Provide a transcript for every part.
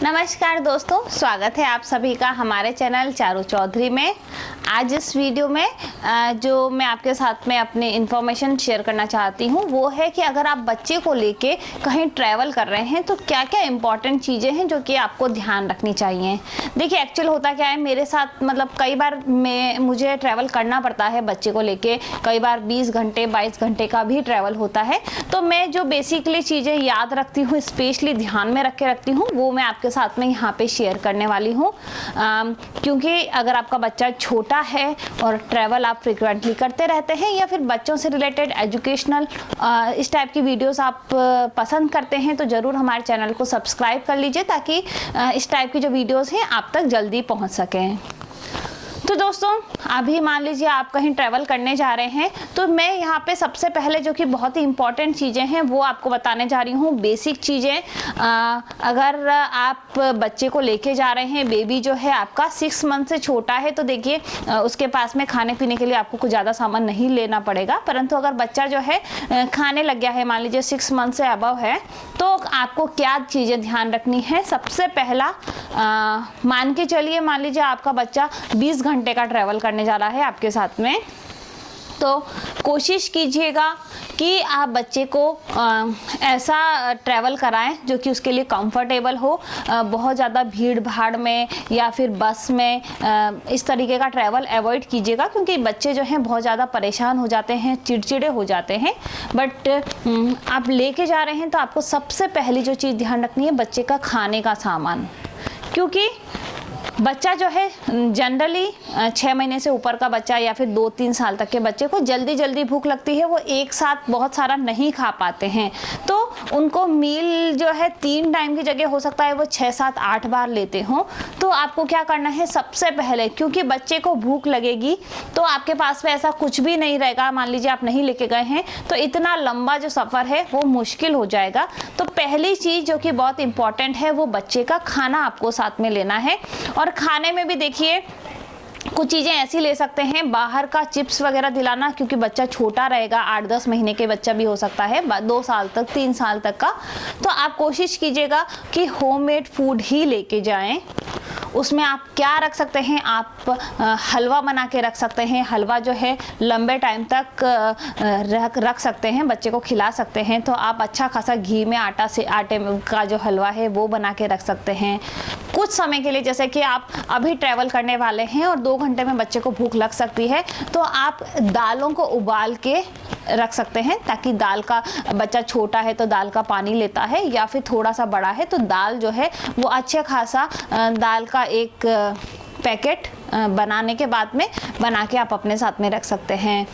नमस्कार दोस्तों, स्वागत है आप सभी का हमारे चैनल चारू चौधरी में। आज इस वीडियो में जो मैं आपके साथ में अपनी इन्फॉर्मेशन शेयर करना चाहती हूँ वो है कि अगर आप बच्चे को लेके कहीं ट्रैवल कर रहे हैं तो क्या क्या इम्पॉर्टेंट चीज़ें हैं जो कि आपको ध्यान रखनी चाहिए। देखिए, एक्चुअल होता क्या है, मेरे साथ मतलब कई बार मुझे ट्रैवल करना पड़ता है बच्चे को लेके। कई बार 20 घंटे 22 घंटे का भी ट्रैवल होता है। तो मैं जो बेसिकली चीज़ें याद रखती हूँ, स्पेशली ध्यान में रख के रखती हूँ, वो मैं आपके साथ में यहाँ पे शेयर करने वाली हूँ। क्योंकि अगर आपका बच्चा छोटा है और ट्रैवल आप फ्रिक्वेंटली करते रहते हैं या फिर बच्चों से रिलेटेड एजुकेशनल इस टाइप की वीडियोस आप पसंद करते हैं तो ज़रूर हमारे चैनल को सब्सक्राइब कर लीजिए ताकि इस टाइप की जो वीडियोस हैं आप तक जल्दी पहुँच सकें। तो दोस्तों, अभी मान लीजिए आप कहीं ट्रैवल करने जा रहे हैं तो मैं यहाँ पे सबसे पहले जो कि बहुत ही इम्पॉर्टेंट चीज़ें हैं वो आपको बताने जा रही हूँ। बेसिक चीज़ें, अगर आप बच्चे को लेके जा रहे हैं, बेबी जो है आपका 6 मंथ से छोटा है, तो देखिए उसके पास में खाने पीने के लिए आपको कुछ ज़्यादा सामान नहीं लेना पड़ेगा। परंतु अगर बच्चा जो है खाने लग गया है, मान लीजिए 6 मंथ से अबव है, तो आपको क्या चीज़ें ध्यान रखनी है। सबसे पहला, मान के चलिए, मान लीजिए आपका बच्चा 20 घंटे का ट्रैवल करने जा रहा है आपके साथ में, तो कोशिश कीजिएगा कि आप बच्चे को ऐसा ट्रैवल कराएं जो कि उसके लिए कंफर्टेबल हो। बहुत ज़्यादा भीड़ भाड़ में या फिर बस में इस तरीके का ट्रैवल अवॉइड कीजिएगा, क्योंकि बच्चे जो हैं बहुत ज़्यादा परेशान हो जाते हैं, चिड़चिड़े हो जाते हैं। बट आप लेके जा रहे हैं तो आपको सबसे पहली जो चीज़ ध्यान रखनी है, बच्चे का खाने का सामान। क्योंकि बच्चा जो है जनरली 6 महीने से ऊपर का बच्चा या फिर 2-3 साल तक के बच्चे को जल्दी जल्दी भूख लगती है, वो एक साथ बहुत सारा नहीं खा पाते हैं। तो उनको मील जो है 3 टाइम की जगह हो सकता है वो 6-7-8 बार लेते हों। तो आपको क्या करना है, सबसे पहले, क्योंकि बच्चे को भूख लगेगी तो आपके पास में ऐसा कुछ भी नहीं रहेगा। मान लीजिए आप नहीं लेके गए हैं तो इतना लंबा जो सफ़र है वो मुश्किल हो जाएगा। तो पहली चीज़ जो कि बहुत इंपॉर्टेंट है वो बच्चे का खाना आपको साथ में लेना है। और खाने में भी देखिए कुछ चीज़ें ऐसी ले सकते हैं, बाहर का चिप्स वगैरह दिलाना, क्योंकि बच्चा छोटा रहेगा, 8-10 महीने के बच्चा भी हो सकता है, 2 साल तक 3 साल तक का। तो आप कोशिश कीजिएगा कि होममेड फूड ही लेके जाएं। उसमें आप क्या रख सकते हैं, आप हलवा बना के रख सकते हैं। हलवा जो है लंबे टाइम तक रख सकते हैं, बच्चे को खिला सकते हैं। तो आप अच्छा खासा घी में आटे का जो हलवा है वो बना के रख सकते हैं कुछ समय के लिए। जैसे कि आप अभी ट्रैवल करने वाले हैं और 2 घंटे में बच्चे को भूख लग सकती है, तो आप दालों को उबाल के रख सकते हैं, ताकि दाल का, बच्चा छोटा है तो दाल का पानी लेता है, या फिर थोड़ा सा बड़ा है तो दाल जो है वो अच्छा खासा दाल का एक पैकेट बनाने के बाद में बना के आप अपने साथ में रख सकते हैं।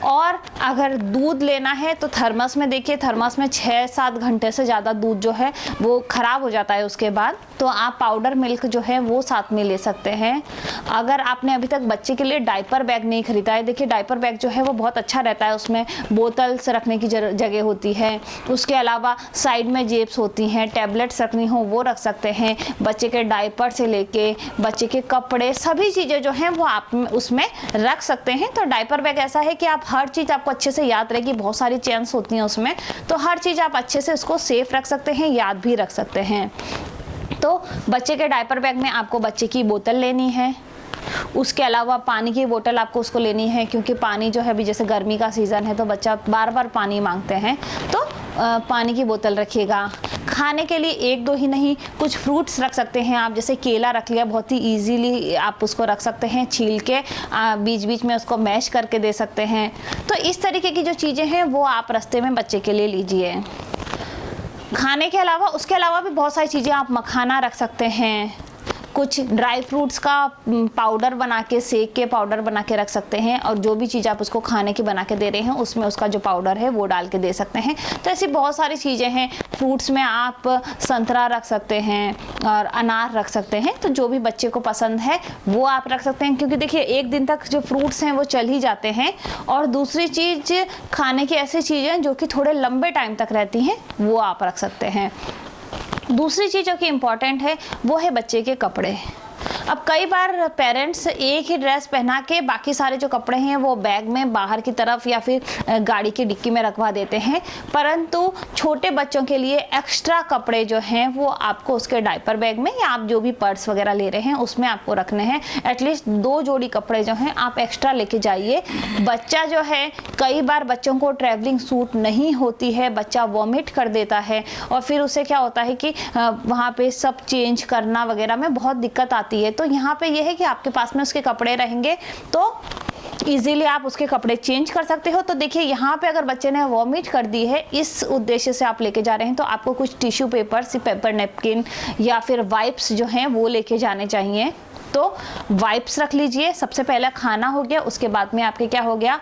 और अगर दूध लेना है तो थर्मस में, देखिए थर्मस में 6-7 घंटे से ज़्यादा दूध जो है वो ख़राब हो जाता है उसके बाद, तो आप पाउडर मिल्क जो है वो साथ में ले सकते हैं। अगर आपने अभी तक बच्चे के लिए डायपर बैग नहीं खरीदा है, देखिए डायपर बैग जो है वो बहुत अच्छा रहता है, उसमें बोतल्स रखने की जगह होती है। उसके अलावा साइड में जेब्स होती हैं, टैबलेट्स रखनी हो वो रख सकते हैं। बच्चे के डायपर से लेके बच्चे के कपड़े, सभी चीज़ें जो हैं वो आप उसमें रख सकते हैं। तो डायपर बैग ऐसा है कि आप हर चीज़ आपको अच्छे से याद रहेगी, बहुत सारी चेन्स होती हैं उसमें, तो हर चीज़ आप अच्छे से उसको सेफ रख सकते हैं, याद भी रख सकते हैं। तो बच्चे के डायपर बैग में आपको बच्चे की बोतल लेनी है। उसके अलावा पानी की बोतल आपको उसको लेनी है, क्योंकि पानी जो है, अभी जैसे गर्मी का सीज़न है तो बच्चा बार बार पानी मांगते हैं, तो पानी की बोतल रखिएगा। खाने के लिए 1-2 ही नहीं, कुछ फ्रूट्स रख सकते हैं आप, जैसे केला रख लिया, बहुत ही इजीली आप उसको रख सकते हैं, छील के बीच बीच में उसको मैश करके दे सकते हैं। तो इस तरीके की जो चीज़ें हैं वो आप रास्ते में बच्चे के लिए लीजिए। खाने के अलावा, उसके अलावा भी बहुत सारी चीज़ें, आप मखाना रख सकते हैं, कुछ ड्राई फ्रूट्स का पाउडर बना के, सेक के पाउडर बना के रख सकते हैं, और जो भी चीज़ आप उसको खाने की बना के दे रहे हैं उसमें उसका जो पाउडर है वो डाल के दे सकते हैं। तो ऐसी बहुत सारी चीज़ें हैं। फ्रूट्स में आप संतरा रख सकते हैं और अनार रख सकते हैं, तो जो भी बच्चे को पसंद है वो आप रख सकते हैं, क्योंकि देखिए 1 दिन तक जो फ्रूट्स हैं वो चल ही जाते हैं। और दूसरी चीज़, खाने की ऐसी चीज़ें जो कि थोड़े लंबे टाइम तक रहती हैं वो आप रख सकते हैं। दूसरी चीज़ जो कि इम्पॉर्टेंट है वो है बच्चे के कपड़े। अब कई बार पेरेंट्स एक ही ड्रेस पहना के बाकी सारे जो कपड़े हैं वो बैग में बाहर की तरफ या फिर गाड़ी की डिक्की में रखवा देते हैं, परंतु छोटे बच्चों के लिए एक्स्ट्रा कपड़े जो हैं वो आपको उसके डायपर बैग में या आप जो भी पर्स वगैरह ले रहे हैं उसमें आपको रखने हैं। एटलीस्ट 2 जोड़ी कपड़े जो हैं आप एक्स्ट्रा लेके जाइए। बच्चा जो है, कई बार बच्चों को ट्रैवलिंग सूट नहीं होती है, बच्चा वॉमिट कर देता है और फिर उसे क्या होता है कि वहाँ पे सब चेंज करना वगैरह में बहुत दिक्कत आती है। तो यहाँ पे ये है कि आपके पास में उसके कपड़े रहेंगे तो इजीली आप उसके कपड़े चेंज कर सकते हो। तो देखिए यहाँ पे अगर बच्चे ने वॉमिट कर दी है, इस उद्देश्य से आप लेके जा रहे हैं, तो आपको कुछ टिश्यू पेपर्स, पेपर नेपकिन या फिर वाइप्स जो हैं वो लेके जाने चाहिए। तो वाइप्स रख लीजिए। सबसे पहला खाना हो गया, उसके बाद में आपके क्या हो गया,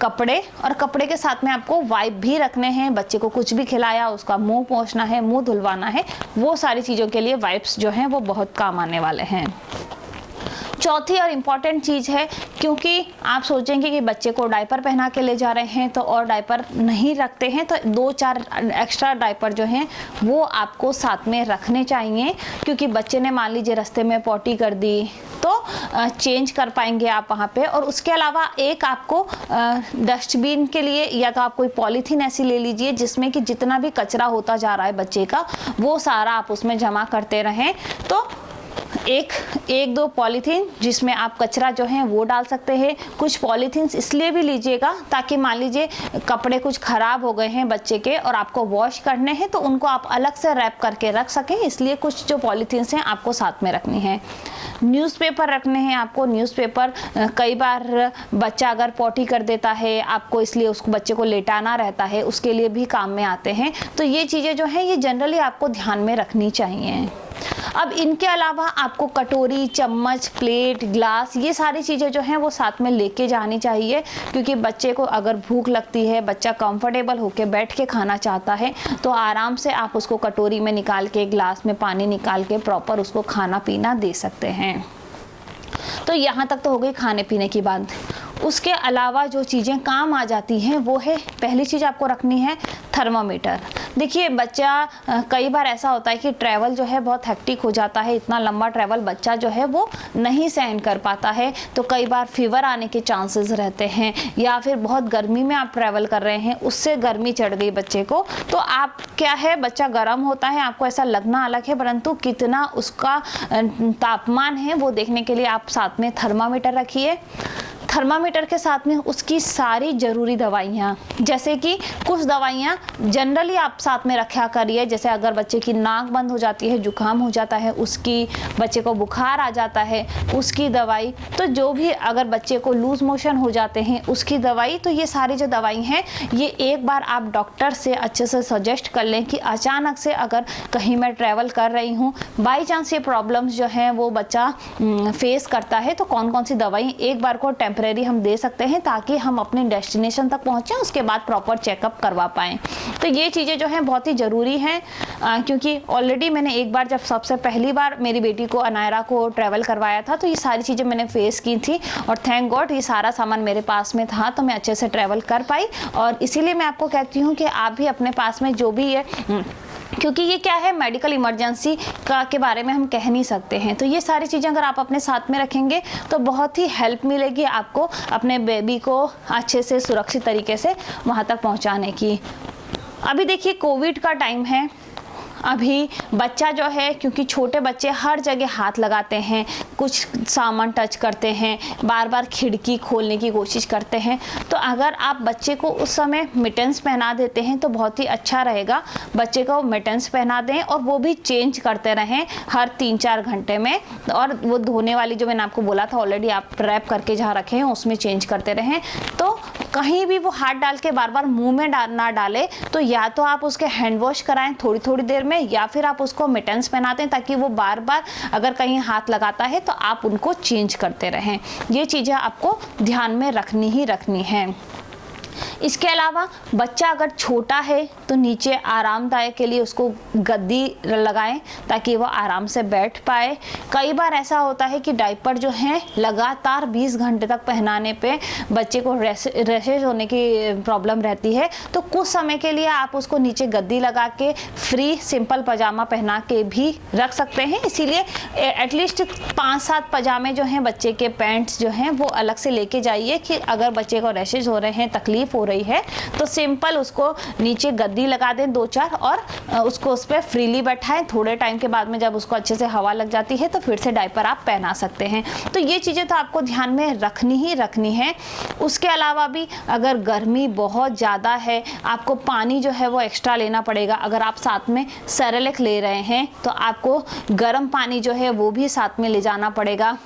कपड़े, और कपड़े के साथ में आपको वाइप भी रखने हैं। बच्चे को कुछ भी खिलाया, उसका मुंह पोंछना है, मुंह धुलवाना है, वो सारी चीज़ों के लिए वाइप्स जो हैं वो बहुत काम आने वाले हैं। चौथी और इम्पॉर्टेंट चीज़ है, क्योंकि आप सोचेंगे कि बच्चे को डायपर पहना के ले जा रहे हैं तो और डायपर नहीं रखते हैं, तो 2-4 एक्स्ट्रा डायपर जो हैं वो आपको साथ में रखने चाहिए, क्योंकि बच्चे ने मान लीजिए रास्ते में पॉटी कर दी तो चेंज कर पाएंगे आप वहाँ पे। और उसके अलावा एक आपको डस्टबिन के लिए या तो आप कोई पॉलीथीन ऐसी ले लीजिए जिसमें कि जितना भी कचरा होता जा रहा है बच्चे का वो सारा आप उसमें जमा करते रहें। तो एक 2 पॉलीथीन जिसमें आप कचरा जो है वो डाल सकते हैं। कुछ पॉलीथीन्स इसलिए भी लीजिएगा ताकि मान लीजिए कपड़े कुछ ख़राब हो गए हैं बच्चे के और आपको वॉश करने हैं तो उनको आप अलग से रैप करके रख सकें, इसलिए कुछ जो पॉलीथीन्स हैं आपको साथ में रखनी है। न्यूज़पेपर रखने हैं आपको। न्यूज़पेपर कई बार बच्चा अगर पॉटी कर देता है, आपको इसलिए उसको बच्चे को लेटाना रहता है, उसके लिए भी काम में आते हैं। तो ये चीज़ें जो हैं ये जनरली आपको ध्यान में रखनी चाहिए। अब इनके अलावा आपको कटोरी, चम्मच, प्लेट, ग्लास, ये सारी चीज़ें जो हैं वो साथ में लेके जानी चाहिए, क्योंकि बच्चे को अगर भूख लगती है, बच्चा कंफर्टेबल होके बैठ के खाना चाहता है तो आराम से आप उसको कटोरी में निकाल के, ग्लास में पानी निकाल के प्रॉपर उसको खाना पीना दे सकते हैं। तो यहाँ तक तो हो गई खाने पीने की बात। उसके अलावा जो चीज़ें काम आ जाती हैं वो है, पहली चीज़ आपको रखनी है थर्मामीटर। देखिए बच्चा कई बार ऐसा होता है कि ट्रैवल जो है बहुत हेक्टिक हो जाता है, इतना लंबा ट्रैवल बच्चा जो है वो नहीं सहन कर पाता है, तो कई बार फीवर आने के चांसेस रहते हैं, या फिर बहुत गर्मी में आप ट्रैवल कर रहे हैं, उससे गर्मी चढ़ गई बच्चे को, तो आप क्या है, बच्चा गर्म होता है, आपको ऐसा लगना अलग है, परंतु कितना उसका तापमान है वो देखने के लिए आप साथ में थर्मामीटर रखिए। थर्मामीटर के साथ में उसकी सारी ज़रूरी दवाइयाँ, जैसे कि कुछ दवाइयाँ जनरली आप साथ में रखा करिए, जैसे अगर बच्चे की नाक बंद हो जाती है, जुकाम हो जाता है उसकी, बच्चे को बुखार आ जाता है उसकी दवाई, तो जो भी अगर बच्चे को लूज़ मोशन हो जाते हैं उसकी दवाई, तो ये सारी जो दवाई हैं ये एक बार आप डॉक्टर से अच्छे से सजेस्ट कर लें कि अचानक से अगर कहीं मैं ट्रैवल कर रही हूँ, बाई चांस ये प्रॉब्लम्स जो हैं वो बच्चा फेस करता है, तो कौन कौन सी दवाई एक बार को टेम्परेरी हम दे सकते हैं ताकि हम अपने डेस्टिनेशन तक पहुंचे, उसके बाद प्रॉपर चेकअप करवा पाएं। तो ये चीज़ें जो हैं बहुत ही ज़रूरी हैं, क्योंकि ऑलरेडी मैंने एक बार जब सबसे पहली बार मेरी बेटी को, अनायरा को ट्रैवल करवाया था, तो ये सारी चीज़ें मैंने फेस की थी और थैंक गॉड ये सारा सामान मेरे पास में था, तो मैं अच्छे से ट्रैवल कर पाई। और इसीलिए मैं आपको कहती हूँ कि आप भी अपने पास में जो भी है, क्योंकि ये क्या है, मेडिकल इमरजेंसी का के बारे में हम कह नहीं सकते हैं, तो ये सारी चीज़ें अगर आप अपने साथ में रखेंगे तो बहुत ही हेल्प मिलेगी आपको अपने बेबी को अच्छे से सुरक्षित तरीके से वहाँ तक पहुँचाने की। अभी देखिए कोविड का टाइम है, अभी बच्चा जो है, क्योंकि छोटे बच्चे हर जगह हाथ लगाते हैं, कुछ सामान टच करते हैं, बार बार खिड़की खोलने की कोशिश करते हैं, तो अगर आप बच्चे को उस समय मिटेंस पहना देते हैं तो बहुत ही अच्छा रहेगा। बच्चे को मिटेंस पहना दें और वो भी चेंज करते रहें हर 3-4 घंटे में, और वो धोने वाली जो मैंने आपको बोला था ऑलरेडी आप रैप करके जहाँ रखे हैं उसमें चेंज करते रहें। तो कहीं भी वो हाथ डाल के बार बार मुंह में ना डाले, तो या तो आप उसके हैंड वॉश कराएं थोड़ी थोड़ी देर में, या फिर आप उसको मिटेंस पहनाते हैं ताकि वो बार बार अगर कहीं हाथ लगाता है तो आप उनको चेंज करते रहें। ये चीज़ें आपको ध्यान में रखनी ही रखनी है। इसके अलावा बच्चा अगर छोटा है तो नीचे आरामदायक के लिए उसको गद्दी लगाएं ताकि वो आराम से बैठ पाए। कई बार ऐसा होता है कि डायपर जो है लगातार 20 घंटे तक पहनाने पे बच्चे को रैशेज होने की प्रॉब्लम रहती है, तो कुछ समय के लिए आप उसको नीचे गद्दी लगा के फ्री सिंपल पजामा पहना के भी रख सकते हैं। इसीलिए एटलीस्ट 5-7 पजामे जो हैं बच्चे के, पैंट्स जो हैं वो अलग से लेके जाइए कि अगर बच्चे को रैशेज हो रहे हैं, तकलीफ हो रही है, तो सिंपल उसको नीचे गद्दी लगा दें 2-4 और उसको उस पर फ्रीली बैठाएं। थोड़े टाइम के बाद में जब उसको अच्छे से हवा लग जाती है तो फिर से डायपर आप पहना सकते हैं। तो ये चीज़ें तो आपको ध्यान में रखनी ही रखनी है। उसके अलावा भी अगर गर्मी बहुत ज़्यादा है, आपको पानी जो है वो एक्स्ट्रा लेना पड़ेगा। अगर आप साथ में सेरेलैक ले रहे हैं तो आपको गर्म पानी जो है वो भी साथ में ले जाना पड़ेगा।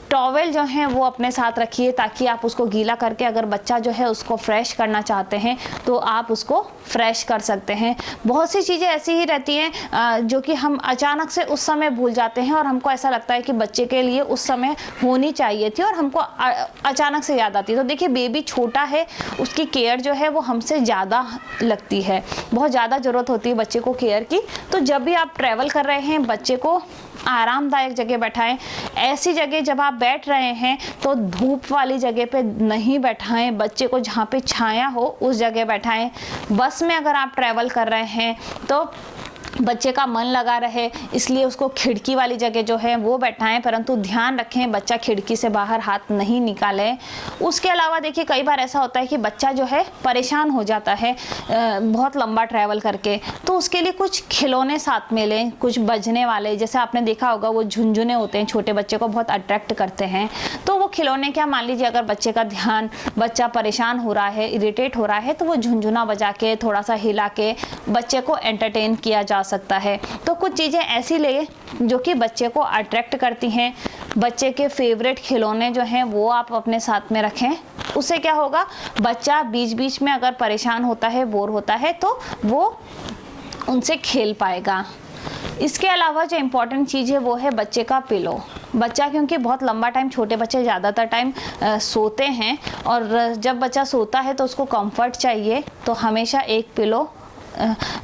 टॉवेल जो है वो अपने साथ रखिए ताकि आप उसको गीला करके अगर बच्चा जो है उसको फ्रेश करना चाहते हैं तो आप उसको फ्रेश कर सकते हैं। बहुत सी चीज़ें ऐसी ही रहती हैं जो कि हम अचानक से उस समय भूल जाते हैं और हमको ऐसा लगता है कि बच्चे के लिए उस समय होनी चाहिए थी और हमको अचानक से याद आती है। तो देखिए, बेबी छोटा है, उसकी केयर जो है वो हमसे ज़्यादा लगती है, बहुत ज़्यादा ज़रूरत होती है बच्चे को केयर की। तो जब भी आप ट्रैवल कर रहे हैं, बच्चे को आरामदायक जगह बैठाएं। ऐसी जगह जब आप बैठ रहे हैं तो धूप वाली जगह पे नहीं बैठाएं, बच्चे को जहाँ पे छाया हो उस जगह बैठाएं। बस में अगर आप ट्रैवल कर रहे हैं तो बच्चे का मन लगा रहे, इसलिए उसको खिड़की वाली जगह जो है वो बैठाएं, परंतु ध्यान रखें बच्चा खिड़की से बाहर हाथ नहीं निकाले। उसके अलावा देखिए, कई बार ऐसा होता है कि बच्चा जो है परेशान हो जाता है बहुत लंबा ट्रैवल करके, तो उसके लिए कुछ खिलौने साथ में लें, कुछ बजने वाले। जैसे आपने देखा होगा वो झुनझुने होते हैं, छोटे बच्चे को बहुत अट्रैक्ट करते हैं। तो वो खिलौने क्या, मान लीजिए अगर बच्चे का ध्यान, बच्चा परेशान हो रहा है, इरिटेट हो रहा है, तो वो झुनझुना बजा के थोड़ा सा हिला के बच्चे को एंटरटेन किया जा सकता है। तो कुछ चीज़ें ऐसी ले जो कि बच्चे को अट्रैक्ट करती हैं। बच्चे के फेवरेट खिलौने जो हैं वो आप अपने साथ में रखें। उससे क्या होगा, बच्चा बीच बीच में अगर परेशान होता है, बोर होता है, तो वो उनसे खेल पाएगा। इसके अलावा जो इम्पॉर्टेंट चीज़ है वो है बच्चे का पिलो। बच्चा, क्योंकि बहुत लंबा टाइम, छोटे बच्चे ज़्यादातर टाइम सोते हैं और जब बच्चा सोता है तो उसको कंफर्ट चाहिए, तो हमेशा एक पिलो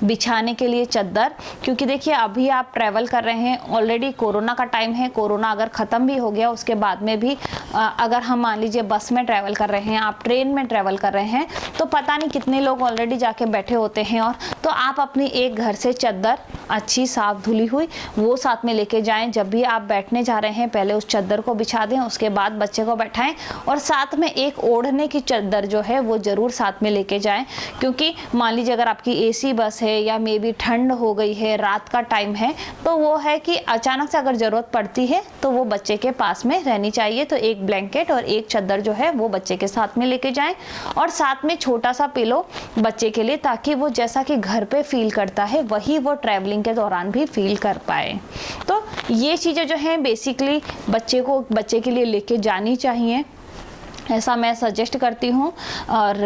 बिछाने के लिए चद्दर, क्योंकि देखिए अभी आप ट्रैवल कर रहे हैं, ऑलरेडी कोरोना का टाइम है, कोरोना अगर ख़त्म भी हो गया उसके बाद में भी अगर हम मान लीजिए बस में ट्रैवल कर रहे हैं, आप ट्रेन में ट्रैवल कर रहे हैं, तो पता नहीं कितने लोग ऑलरेडी जाके बैठे होते हैं। और तो आप अपनी एक घर से चद्दर अच्छी साफ धुली हुई वो साथ में लेके जाएं। जब भी आप बैठने जा रहे हैं पहले उस चद्दर को बिछा दें, उसके बाद बच्चे को बैठाएं और साथ में एक ओढ़ने की चद्दर जो है वो ज़रूर साथ में लेके जाएं। क्योंकि मान लीजिए अगर आपकी एसी बस है या मे बी ठंड हो गई है, रात का टाइम है, तो वो है कि अचानक से अगर ज़रूरत पड़ती है तो वो बच्चे के पास में रहनी चाहिए। तो एक ब्लैंकेट और एक चद्दर जो है वो बच्चे के साथ में लेके जाएं और साथ में छोटा सा पिलो बच्चे के लिए, ताकि वो जैसा कि घर पे फील करता है वही वो ट्रैवलिंग के दौरान भी फील कर पाए। तो ये चीज़ें जो हैं बेसिकली बच्चे के लिए लेके जानी चाहिए, ऐसा मैं सजेस्ट करती हूँ। और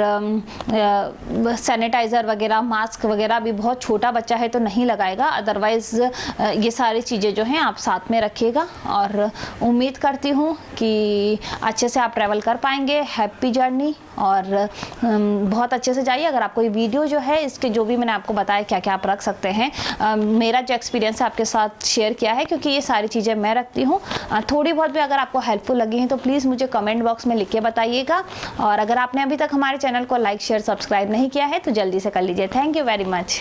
सैनिटाइज़र वगैरह, मास्क वगैरह भी बहुत छोटा बच्चा है तो नहीं लगाएगा, अदरवाइज़ ये सारी चीज़ें जो हैं आप साथ में रखिएगा। और उम्मीद करती हूँ कि अच्छे से आप ट्रैवल कर पाएंगे। हैप्पी जर्नी और बहुत अच्छे से जाइए। अगर आपको ये वीडियो जो है, इसके जो भी मैंने आपको बताया क्या क्या आप रख सकते हैं, मेरा जो एक्सपीरियंस है आपके साथ शेयर किया है, क्योंकि ये सारी चीज़ें मैं रखती हूँ। थोड़ी बहुत भी अगर आपको हेल्पफुल लगी हैं तो प्लीज़ मुझे कमेंट बॉक्स में लिख के बताइएगा। और अगर आपने अभी तक हमारे चैनल को लाइक, शेयर, सब्सक्राइब नहीं किया है तो जल्दी से कर लीजिए। Thank you very much.